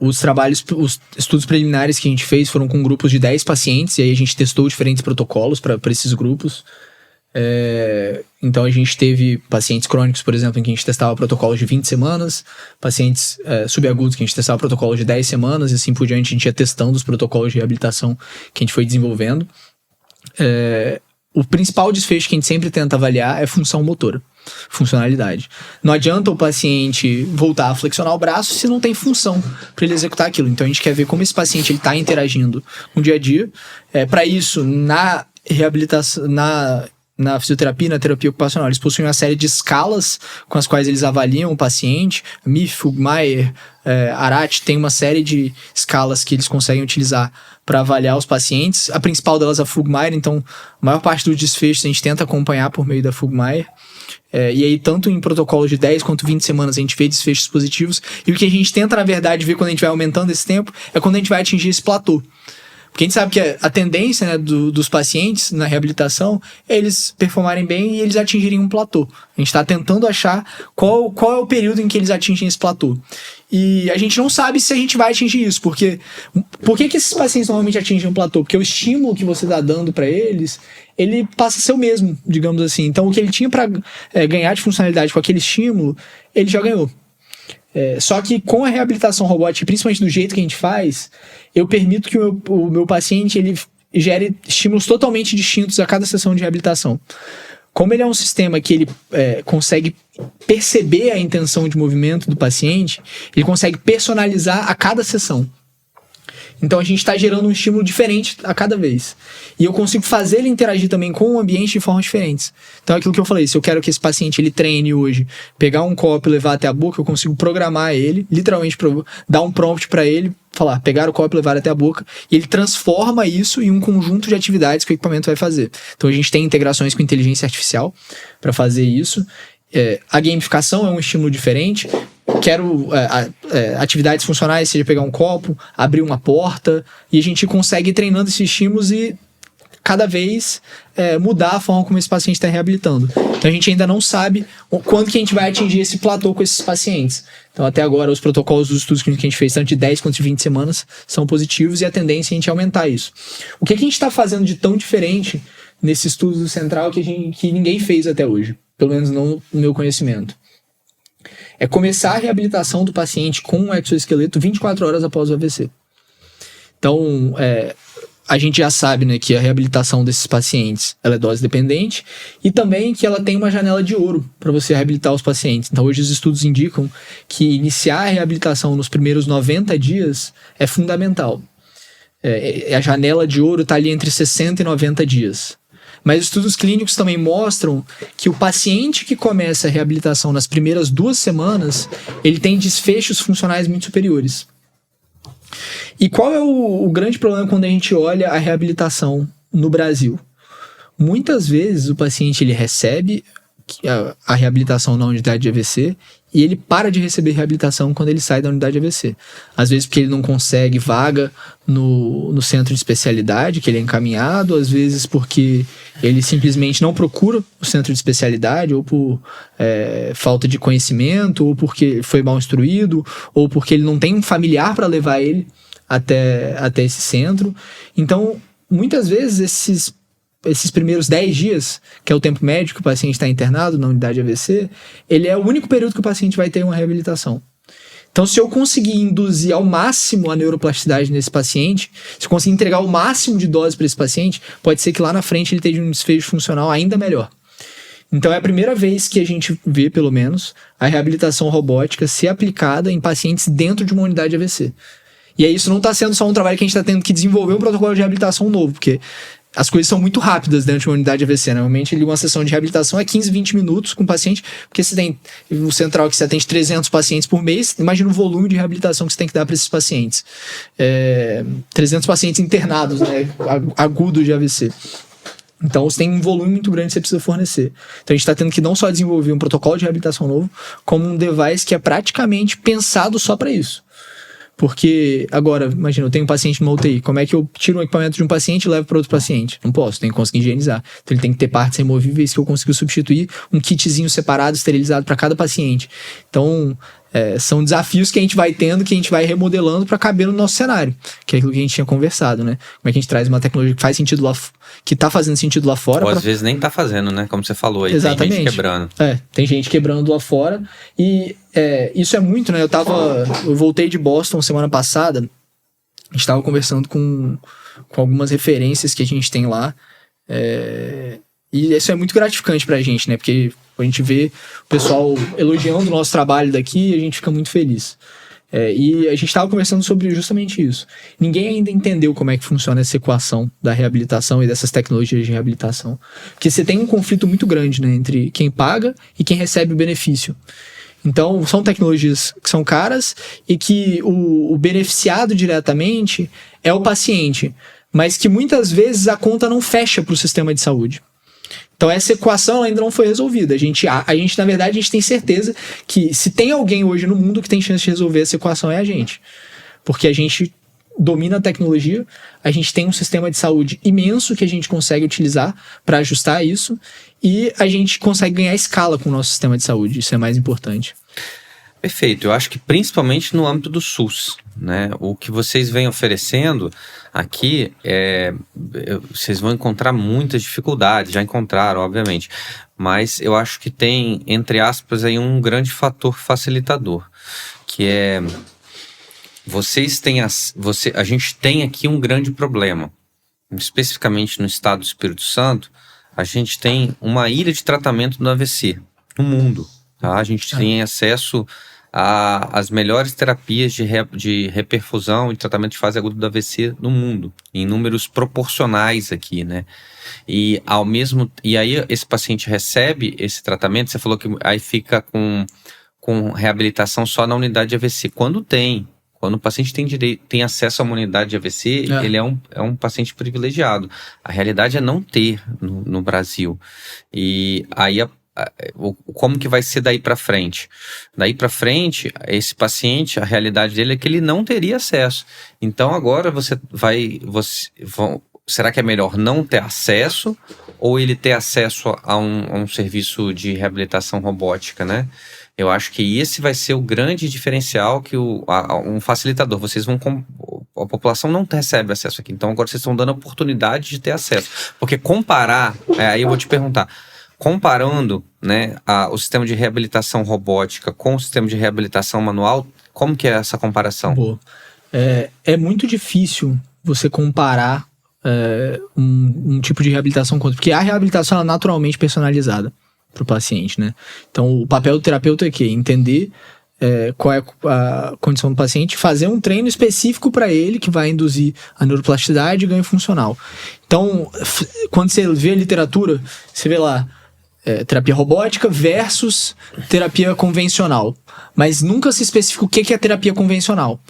Os estudos preliminares que a gente fez foram com grupos de 10 pacientes, e aí a gente testou diferentes protocolos para esses grupos. Então a gente teve pacientes crônicos, por exemplo, em que a gente testava protocolos de 20 semanas, pacientes subagudos que a gente testava protocolos de 10 semanas, e assim por diante a gente ia testando os protocolos de reabilitação que a gente foi desenvolvendo. O principal desfecho que a gente sempre tenta avaliar é função motora, funcionalidade. Não adianta o paciente voltar a flexionar o braço se não tem função para ele executar aquilo. Então a gente quer ver como esse paciente está interagindo com o dia a dia. Para isso, na reabilitação, na fisioterapia, na terapia ocupacional, eles possuem uma série de escalas com as quais eles avaliam o paciente. Miff, Fugmeier, Arat tem uma série de escalas que eles conseguem utilizar para avaliar os pacientes. A principal delas é a Fugmeier, então a maior parte dos desfechos a gente tenta acompanhar por meio da Fugmeier. E aí, tanto em protocolos de 10 quanto 20 semanas, a gente vê desfechos positivos. E o que a gente tenta, na verdade, ver quando a gente vai aumentando esse tempo é quando a gente vai atingir esse platô. Porque a gente sabe que a tendência, né, dos pacientes na reabilitação é eles performarem bem e eles atingirem um platô. A gente está tentando achar qual é o período em que eles atingem esse platô. E a gente não sabe se a gente vai atingir isso, porque por que esses pacientes normalmente atingem um platô? Porque o estímulo que você está dando para eles, ele passa a ser o mesmo, digamos assim. Então, o que ele tinha para ganhar de funcionalidade com aquele estímulo, ele já ganhou. Só que com a reabilitação robótica, principalmente do jeito que a gente faz, eu permito que o meu paciente ele gere estímulos totalmente distintos a cada sessão de reabilitação. Como ele é um sistema que ele consegue perceber a intenção de movimento do paciente, ele consegue personalizar a cada sessão. Então a gente está gerando um estímulo diferente a cada vez. E eu consigo fazer ele interagir também com o ambiente de formas diferentes. Então é aquilo que eu falei, se eu quero que esse paciente ele treine hoje, pegar um copo e levar até a boca, eu consigo programar ele, literalmente dar um prompt para ele, falar, pegar o copo e levar até a boca, e ele transforma isso em um conjunto de atividades que o equipamento vai fazer. Então a gente tem integrações com inteligência artificial para fazer isso. A gamificação é um estímulo diferente. Quero atividades funcionais, seja pegar um copo, abrir uma porta, e a gente consegue ir treinando esses estímulos e cada vez mudar a forma como esse paciente está reabilitando. Então a gente ainda não sabe quando que a gente vai atingir esse platô com esses pacientes. Então até agora os protocolos dos estudos que a gente fez, tanto de 10 quanto de 20 semanas, são positivos, e a tendência é a gente aumentar isso. O que a gente está fazendo de tão diferente nesse estudo do Central que ninguém fez até hoje? Pelo menos não no meu conhecimento. É começar a reabilitação do paciente com um exoesqueleto 24 horas após o AVC. Então, a gente já sabe, né, que a reabilitação desses pacientes ela é dose dependente, e também que ela tem uma janela de ouro para você reabilitar os pacientes. Então, hoje os estudos indicam que iniciar a reabilitação nos primeiros 90 dias é fundamental. A janela de ouro está ali entre 60 e 90 dias. Mas estudos clínicos também mostram que o paciente que começa a reabilitação nas primeiras 2 semanas, ele tem desfechos funcionais muito superiores. E qual é o grande problema quando a gente olha a reabilitação no Brasil? Muitas vezes o paciente ele recebe a reabilitação na unidade de AVC e ele para de receber reabilitação quando ele sai da unidade de AVC. Às vezes porque ele não consegue vaga no centro de especialidade que ele é encaminhado, às vezes porque ele simplesmente não procura o centro de especialidade, ou por falta de conhecimento, ou porque foi mal instruído, ou porque ele não tem um familiar para levar ele até esse centro. Então, muitas vezes esses primeiros 10 dias, que é o tempo médio que o paciente está internado na unidade AVC, ele é o único período que o paciente vai ter uma reabilitação. Então, se eu conseguir induzir ao máximo a neuroplasticidade nesse paciente, se eu conseguir entregar o máximo de dose para esse paciente, pode ser que lá na frente ele tenha um desfecho funcional ainda melhor. Então, é a primeira vez que a gente vê, pelo menos, a reabilitação robótica ser aplicada em pacientes dentro de uma unidade de AVC. E aí, isso não está sendo só um trabalho que a gente está tendo que desenvolver um protocolo de reabilitação novo, porque as coisas são muito rápidas dentro de uma unidade de AVC. Normalmente, uma sessão de reabilitação é 15, 20 minutos com o paciente, porque você tem o central que você atende 300 pacientes por mês, imagina o volume de reabilitação que você tem que dar para esses pacientes. 300 pacientes internados, né, agudos de AVC. Então, você tem um volume muito grande que você precisa fornecer. Então, a gente está tendo que não só desenvolver um protocolo de reabilitação novo, como um device que é praticamente pensado só para isso. Porque, agora, imagina, eu tenho um paciente numa UTI, como é que eu tiro um equipamento de um paciente e levo para outro paciente? Não posso, tenho que conseguir higienizar. Então, ele tem que ter partes removíveis que eu consigo substituir, um kitzinho separado, esterilizado para cada paciente. Então, são desafios que a gente vai tendo, que a gente vai remodelando para caber no nosso cenário, que é aquilo que a gente tinha conversado, né? Como é que a gente traz uma tecnologia que faz sentido lá, que tá fazendo sentido lá fora. Ou às vezes nem tá fazendo, né? Como você falou aí, exatamente. Tem gente quebrando. Tem gente quebrando lá fora. E isso é muito, né? Eu voltei de Boston semana passada, a gente tava conversando com algumas referências que a gente tem lá. E isso é muito gratificante pra gente, né? Porque a gente vê o pessoal elogiando o nosso trabalho daqui e a gente fica muito feliz. E a gente estava conversando sobre justamente isso. Ninguém ainda entendeu como é que funciona essa equação da reabilitação e dessas tecnologias de reabilitação. Porque você tem um conflito muito grande, né, entre quem paga e quem recebe o benefício. Então, são tecnologias que são caras e que o beneficiado diretamente é o paciente, mas que muitas vezes a conta não fecha para o sistema de saúde. Então, essa equação ainda não foi resolvida. A gente, na verdade, a gente tem certeza que se tem alguém hoje no mundo que tem chance de resolver essa equação é a gente. Porque a gente domina a tecnologia, a gente tem um sistema de saúde imenso que a gente consegue utilizar para ajustar isso e a gente consegue ganhar escala com o nosso sistema de saúde. Isso é mais importante. Perfeito. Eu acho que principalmente no âmbito do SUS, né? O que vocês vêm oferecendo aqui, vocês vão encontrar muitas dificuldades, já encontraram, obviamente, mas eu acho que tem, entre aspas, aí um grande fator facilitador, que é a gente tem aqui um grande problema, especificamente no estado do Espírito Santo, a gente tem uma ilha de tratamento do AVC no mundo, tá? A gente tem acesso as melhores terapias de reperfusão e tratamento de fase aguda do AVC no mundo, em números proporcionais aqui, né? E aí esse paciente recebe esse tratamento, você falou que aí fica com reabilitação só na unidade de AVC. Quando o paciente tem acesso a uma unidade de AVC, ele é um paciente privilegiado. A realidade é não ter no Brasil. E aí como que vai ser daí para frente? Daí para frente, esse paciente, a realidade dele é que ele não teria acesso. Então agora será que é melhor não ter acesso ou ele ter acesso a um serviço de reabilitação robótica, né? Eu acho que esse vai ser o grande diferencial, que um facilitador. A população não recebe acesso aqui, então agora vocês estão dando a oportunidade de ter acesso. Porque comparar, aí eu vou te perguntar, comparando, né, o sistema de reabilitação robótica com o sistema de reabilitação manual, como que é essa comparação? Boa. É muito difícil você comparar um tipo de reabilitação com outro, porque a reabilitação é naturalmente personalizada para o paciente, né? Então, o papel do terapeuta é o quê? Entender qual é a condição do paciente, fazer um treino específico para ele que vai induzir a neuroplasticidade e ganho funcional. Então, quando você vê a literatura, você vê lá terapia robótica versus terapia convencional, mas nunca se especifica o que é terapia convencional.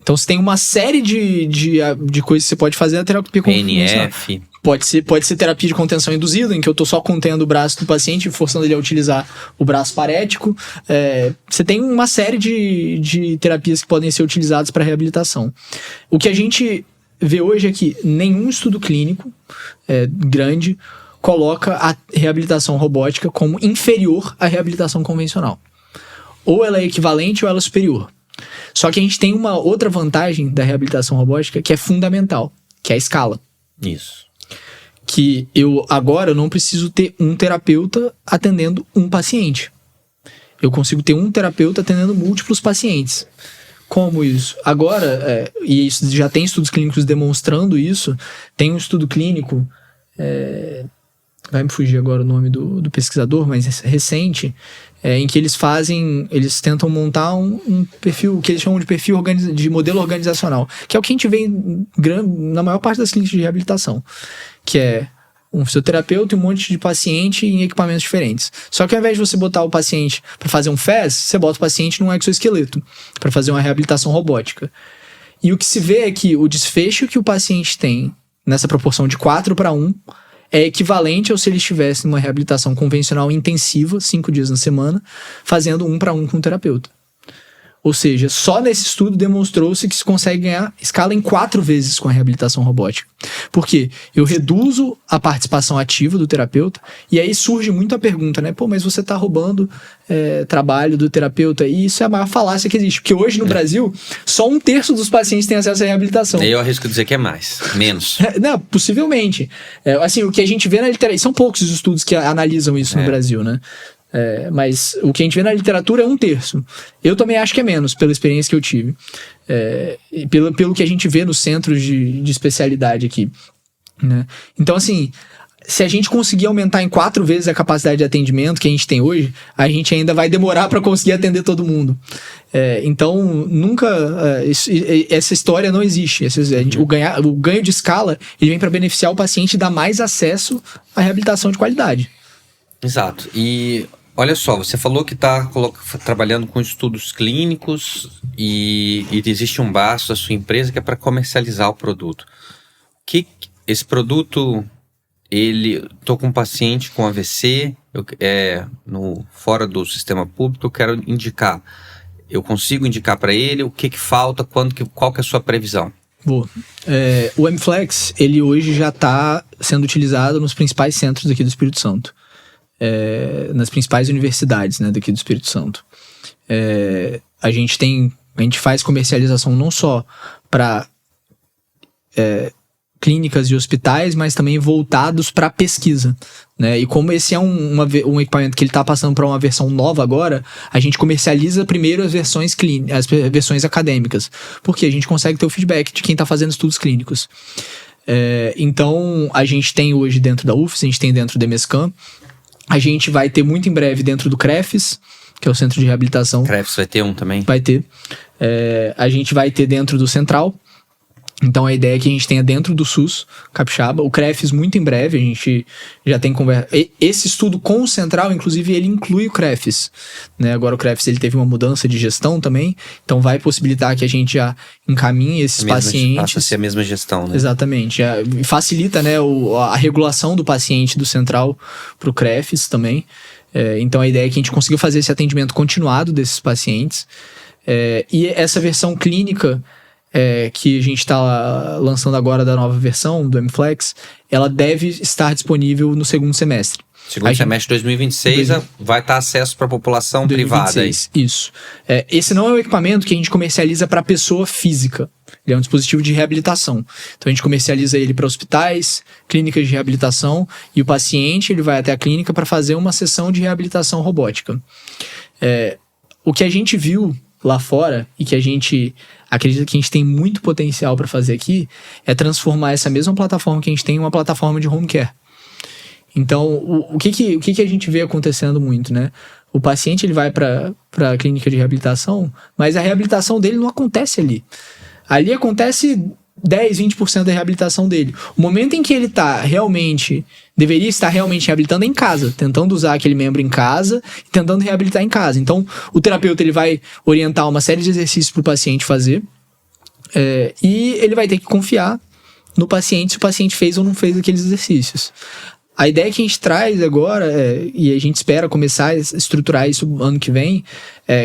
Então você tem uma série de coisas que você pode fazer na terapia convencional. PNF. Pode ser terapia de contenção induzida, em que eu tô só contendo o braço do paciente, forçando ele a utilizar o braço parético. Você tem uma série de terapias que podem ser utilizadas para reabilitação. O que a gente vê hoje é que nenhum estudo clínico grande coloca a reabilitação robótica como inferior à reabilitação convencional. Ou ela é equivalente ou ela é superior. Só que a gente tem uma outra vantagem da reabilitação robótica que é fundamental, que é a escala. Isso. Que eu agora não preciso ter um terapeuta atendendo um paciente. Eu consigo ter um terapeuta atendendo múltiplos pacientes. Como isso? Agora, e isso já tem estudos clínicos demonstrando isso, tem um estudo clínico, vai me fugir agora o nome do pesquisador, mas recente, em que eles tentam montar um perfil, que eles chamam de perfil de modelo organizacional, que é o que a gente vê na maior parte das clínicas de reabilitação, que é um fisioterapeuta e um monte de paciente em equipamentos diferentes. Só que ao invés de você botar o paciente para fazer um FES, você bota o paciente num exoesqueleto para fazer uma reabilitação robótica. E o que se vê é que o desfecho que o paciente tem nessa proporção de 4:1 é equivalente ao se ele estivesse numa reabilitação convencional intensiva, 5 dias na semana, fazendo 1:1 com o terapeuta. Ou seja, só nesse estudo demonstrou-se que se consegue ganhar escala em 4 vezes com a reabilitação robótica. Por quê? Eu reduzo a participação ativa do terapeuta, e aí surge muito a pergunta, né? Pô, mas você está roubando trabalho do terapeuta, e isso é a maior falácia que existe. Porque hoje no Brasil, só 1/3 dos pacientes têm acesso à reabilitação. Eu arrisco dizer que é mais, menos. Não, possivelmente. Assim, o que a gente vê na literatura, são poucos os estudos que analisam isso no Brasil, né? Mas o que a gente vê na literatura é 1/3. Eu também acho que é menos, pela experiência que eu tive. E pelo que a gente vê nos centros de especialidade aqui, né? Então, assim, se a gente conseguir aumentar em 4 vezes a capacidade de atendimento que a gente tem hoje, a gente ainda vai demorar para conseguir atender todo mundo. Então, nunca... essa história não existe. O ganho de escala, ele vem para beneficiar o paciente e dar mais acesso à reabilitação de qualidade. Exato. E olha só, você falou que está trabalhando com estudos clínicos e existe um braço da sua empresa que é para comercializar o produto. Esse produto, estou com um paciente com AVC, fora do sistema público, eu quero indicar. Eu consigo indicar para ele o que falta, qual que é a sua previsão? Boa. O M-Flex, ele hoje já está sendo utilizado nos principais centros aqui do Espírito Santo. Nas principais universidades, né, daqui do Espírito Santo. A gente faz comercialização não só para clínicas e hospitais, mas também voltados para pesquisa, né? E como esse é um equipamento que ele está passando para uma versão nova agora, a gente comercializa primeiro as versões as versões acadêmicas, porque a gente consegue ter o feedback de quem está fazendo estudos clínicos. Então, a gente tem hoje dentro da UFES, a gente tem dentro do MESCAM, a gente vai ter muito em breve dentro do CREFES, que é o Centro de Reabilitação. CREFES vai ter um também? Vai ter. A gente vai ter dentro do Central. Então a ideia é que a gente tenha dentro do SUS Capixaba. O CREFES muito em breve, a gente já tem conversa. Esse estudo com o Central, inclusive, ele inclui o CREFES, né? Agora o CREFES ele teve uma mudança de gestão também, então vai possibilitar que a gente já encaminhe esses pacientes. Passa a ser a mesma gestão, né? Exatamente. Facilita, né, a regulação do paciente do Central para o CREFES também. Então a ideia é que a gente consiga fazer esse atendimento continuado desses pacientes. E essa versão clínica que a gente está lançando agora da nova versão do M-Flex, ela deve estar disponível no segundo semestre. Segundo semestre de 2026 vai estar acesso para a população 2026, privada. Isso. Esse não é o equipamento que a gente comercializa para pessoa física. Ele é um dispositivo de reabilitação. Então a gente comercializa ele para hospitais, clínicas de reabilitação, e o paciente ele vai até a clínica para fazer uma sessão de reabilitação robótica. O que a gente viu lá fora e que a gente acredita que a gente tem muito potencial para fazer aqui é transformar essa mesma plataforma que a gente tem em uma plataforma de home care. Então, o que a gente vê acontecendo muito, né? O paciente ele vai para a clínica de reabilitação, mas a reabilitação dele não acontece ali. Ali acontece 10, 20% da reabilitação dele. O momento em que ele deveria estar realmente reabilitando é em casa, tentando usar aquele membro em casa e tentando reabilitar em casa. Então, o terapeuta ele vai orientar uma série de exercícios para o paciente fazer, E ele vai ter que confiar no paciente se o paciente fez ou não fez aqueles exercícios. A ideia que a gente traz agora, e a gente espera começar a estruturar isso ano que vem,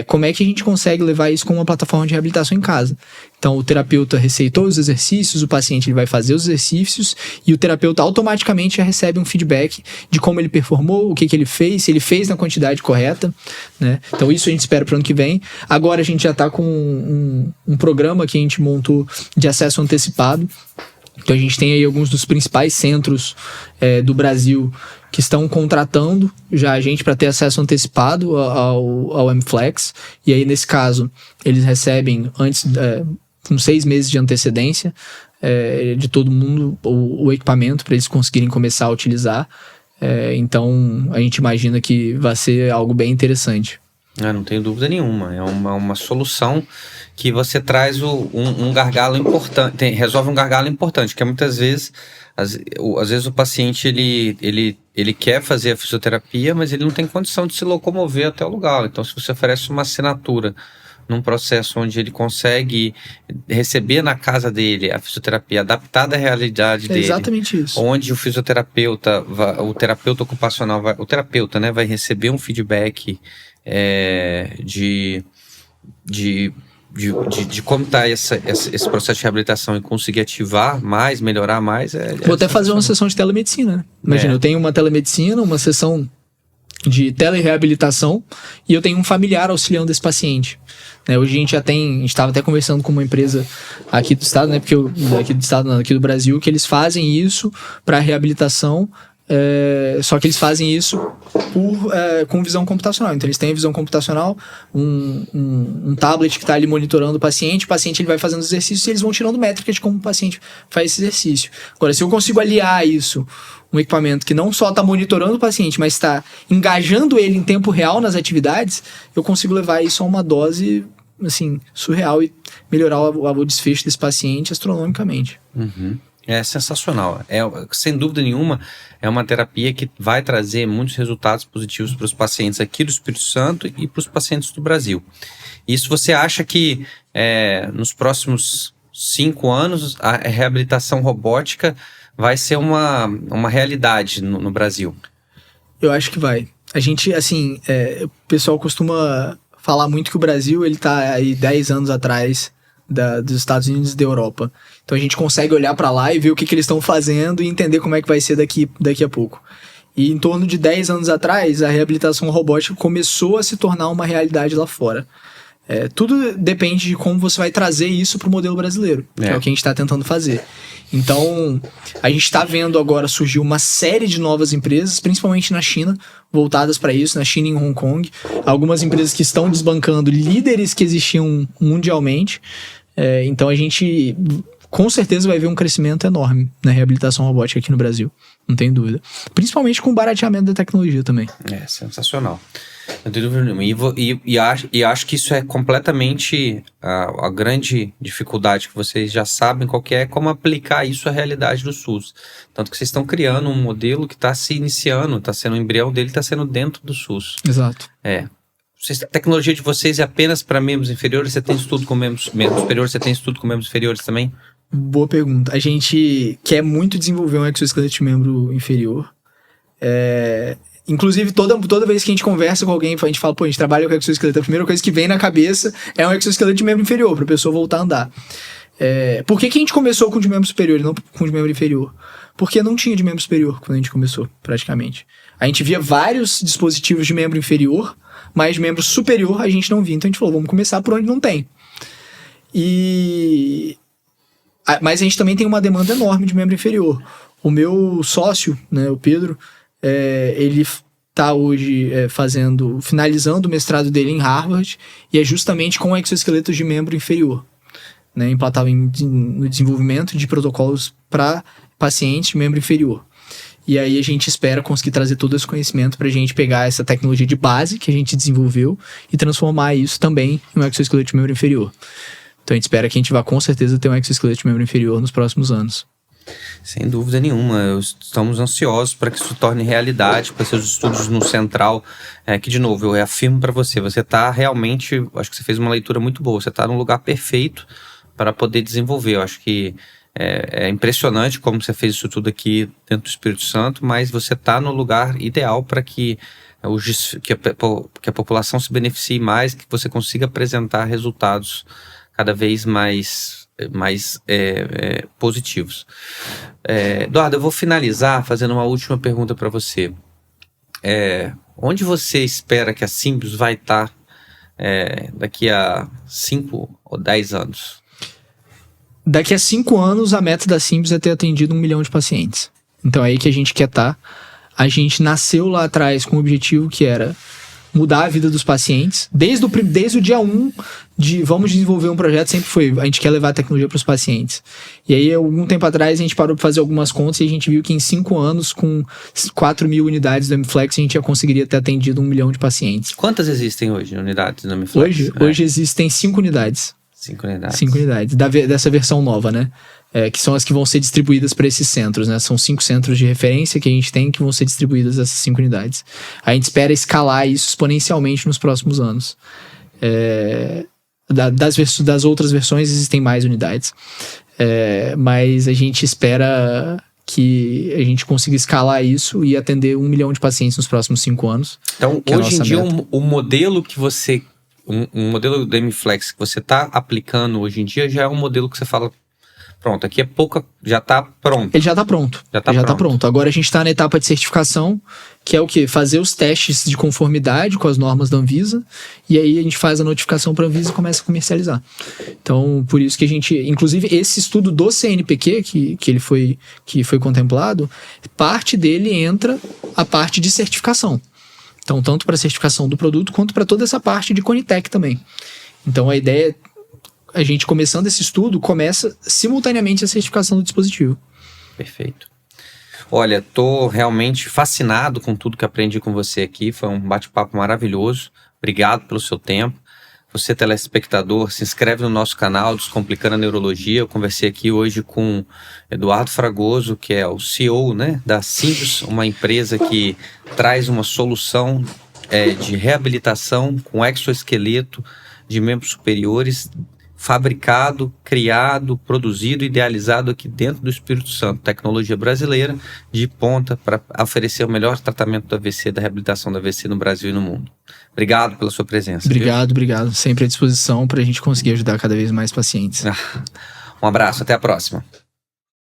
como é que a gente consegue levar isso como uma plataforma de reabilitação em casa. Então, o terapeuta receitou os exercícios, o paciente ele vai fazer os exercícios e o terapeuta automaticamente já recebe um feedback de como ele performou, o que ele fez, se ele fez na quantidade correta, né? Então, isso a gente espera para o ano que vem. Agora, a gente já está com um programa que a gente montou de acesso antecipado. Então a gente tem aí alguns dos principais centros do Brasil que estão contratando já a gente para ter acesso antecipado ao MFlex. E aí, nesse caso, eles recebem antes, com 6 meses de antecedência de todo mundo o equipamento para eles conseguirem começar a utilizar. Então a gente imagina que vai ser algo bem interessante. Não tenho dúvida nenhuma. É uma solução que você traz um gargalo importante, resolve um gargalo importante, que é muitas vezes, às vezes o paciente ele quer fazer a fisioterapia, mas ele não tem condição de se locomover até o lugar. Então, se você oferece uma assinatura num processo onde ele consegue receber na casa dele a fisioterapia adaptada à realidade dele. Exatamente isso. Onde o fisioterapeuta, o terapeuta ocupacional, o terapeuta, né, vai receber um feedback de como está esse processo de reabilitação e conseguir ativar mais, melhorar mais. Vou até fazer uma sessão de telemedicina, né? Imagina, eu tenho uma telemedicina, uma sessão de telereabilitação e eu tenho um familiar auxiliando esse paciente. Hoje a gente estava até conversando com uma empresa aqui do estado, né? Porque aqui do Brasil, que eles fazem isso para reabilitação. Só que eles fazem isso com visão computacional. Então eles têm a visão computacional, um tablet que está ali monitorando o paciente ele vai fazendo os exercícios e eles vão tirando métricas de como o paciente faz esse exercício. Agora, se eu consigo aliar isso, um equipamento que não só está monitorando o paciente, mas está engajando ele em tempo real nas atividades, eu consigo levar isso a uma dose assim, surreal e melhorar o desfecho desse paciente astronomicamente. Uhum. É sensacional. Sem dúvida nenhuma, é uma terapia que vai trazer muitos resultados positivos para os pacientes aqui do Espírito Santo e para os pacientes do Brasil. Isso você acha que nos próximos 5 anos a reabilitação robótica vai ser uma realidade no Brasil? Eu acho que vai. A gente, assim, o pessoal costuma falar muito que o Brasil ele tá aí 10 anos atrás dos Estados Unidos e da Europa. Então a gente consegue olhar para lá e ver o que eles estão fazendo e entender como é que vai ser daqui a pouco. E em torno de 10 anos atrás, a reabilitação robótica começou a se tornar uma realidade lá fora. Tudo depende de como você vai trazer isso para o modelo brasileiro, que é o que a gente está tentando fazer. Então, a gente está vendo agora surgir uma série de novas empresas, principalmente na China, voltadas para isso, na China e em Hong Kong. Algumas empresas que estão desbancando líderes que existiam mundialmente. Então, a gente com certeza vai ver um crescimento enorme na reabilitação robótica aqui no Brasil, não tem dúvida. Principalmente com o barateamento da tecnologia também. Sensacional. Não tenho dúvida nenhuma. E acho que isso é completamente a grande dificuldade que vocês já sabem qual que é, como aplicar isso à realidade do SUS. Tanto que vocês estão criando um modelo que está se iniciando, o embrião dele está sendo dentro do SUS. Exato. A tecnologia de vocês é apenas para membros inferiores? Você tem estudo com membros superiores? Você tem estudo com membros inferiores também? Boa pergunta. A gente quer muito desenvolver um exoesqueleto de membro inferior. Inclusive, toda vez que a gente conversa com alguém, a gente fala, a gente trabalha com exoesqueleto, a primeira coisa que vem na cabeça é um exoesqueleto de membro inferior, para a pessoa voltar a andar. Por que a gente começou com o de membro superior e não com o de membro inferior? Porque não tinha de membro superior quando a gente começou, praticamente. A gente via vários dispositivos de membro inferior, mas de membro superior a gente não via. Então a gente falou, vamos começar por onde não tem. Mas a gente também tem uma demanda enorme de membro inferior. O meu sócio, né, o Pedro, ele está hoje finalizando o mestrado dele em Harvard, e é justamente com exoesqueletos de membro inferior, né, implantado no desenvolvimento de protocolos para pacientes de membro inferior. E aí a gente espera conseguir trazer todo esse conhecimento para a gente pegar essa tecnologia de base que a gente desenvolveu e transformar isso também em um exoesqueleto de membro inferior. Então a gente espera que a gente vá com certeza ter um exoesqueleto de membro inferior nos próximos anos. Sem dúvida nenhuma, estamos ansiosos para que isso torne realidade, para seus estudos no Central, que de novo, eu reafirmo para você está realmente, acho que você fez uma leitura muito boa, você está num lugar perfeito para poder desenvolver. Eu acho que é impressionante como você fez isso tudo aqui dentro do Espírito Santo, mas você está no lugar ideal para que a população se beneficie mais, que você consiga apresentar resultados cada vez mais positivos. Eduardo, eu vou finalizar fazendo uma última pergunta para você. Onde você espera que a Symbios vai estar daqui a 5 ou 10 anos? Daqui a 5 anos, a meta da Symbios é ter atendido 1 milhão de pacientes. Então é aí que a gente quer estar. A gente nasceu lá atrás com o objetivo que era mudar a vida dos pacientes. Desde o dia 1 de vamos desenvolver um projeto, sempre foi, a gente quer levar a tecnologia para os pacientes. E aí, algum tempo atrás, a gente parou para fazer algumas contas e a gente viu que em 5 anos, com 4 mil unidades do MFlex, a gente já conseguiria ter atendido 1 milhão de pacientes. Quantas existem hoje unidades do MFlex? Hoje existem 5 unidades. 5 unidades. 5 unidades, dessa versão nova, né? Que são as que vão ser distribuídas para esses centros, né? São 5 centros de referência que a gente tem que vão ser distribuídas essas 5 unidades. A gente espera escalar isso exponencialmente nos próximos anos. Das outras versões existem mais unidades. Mas a gente espera que a gente consiga escalar isso e atender 1 milhão de pacientes nos próximos 5 anos. Então, hoje em dia, o modelo que você... Um modelo do MFlex que você está aplicando hoje em dia já é um modelo que você fala, pronto, aqui já está pronto. Ele já está pronto. Já está pronto. Agora a gente está na etapa de certificação, que é o quê? Fazer os testes de conformidade com as normas da Anvisa, e aí a gente faz a notificação para a Anvisa e começa a comercializar. Então, por isso que a gente... Inclusive, esse estudo do CNPq, que foi contemplado, parte dele entra a parte de certificação. Então, tanto para a certificação do produto, quanto para toda essa parte de Conitec também. Então, a ideia é, a gente começando esse estudo, começa simultaneamente a certificação do dispositivo. Perfeito. Olha, estou realmente fascinado com tudo que aprendi com você aqui. Foi um bate-papo maravilhoso. Obrigado pelo seu tempo. Você, telespectador, se inscreve no nosso canal Descomplicando a Neurologia. Eu conversei aqui hoje com Eduardo Fragoso, que é o CEO, né, da Symbios, uma empresa que traz uma solução de reabilitação com exoesqueleto de membros superiores, fabricado, criado, produzido, idealizado aqui dentro do Espírito Santo. Tecnologia brasileira de ponta para oferecer o melhor tratamento do AVC, da reabilitação do AVC no Brasil e no mundo. Obrigado pela sua presença. Obrigado. Sempre à disposição para a gente conseguir ajudar cada vez mais pacientes. Um abraço, até a próxima.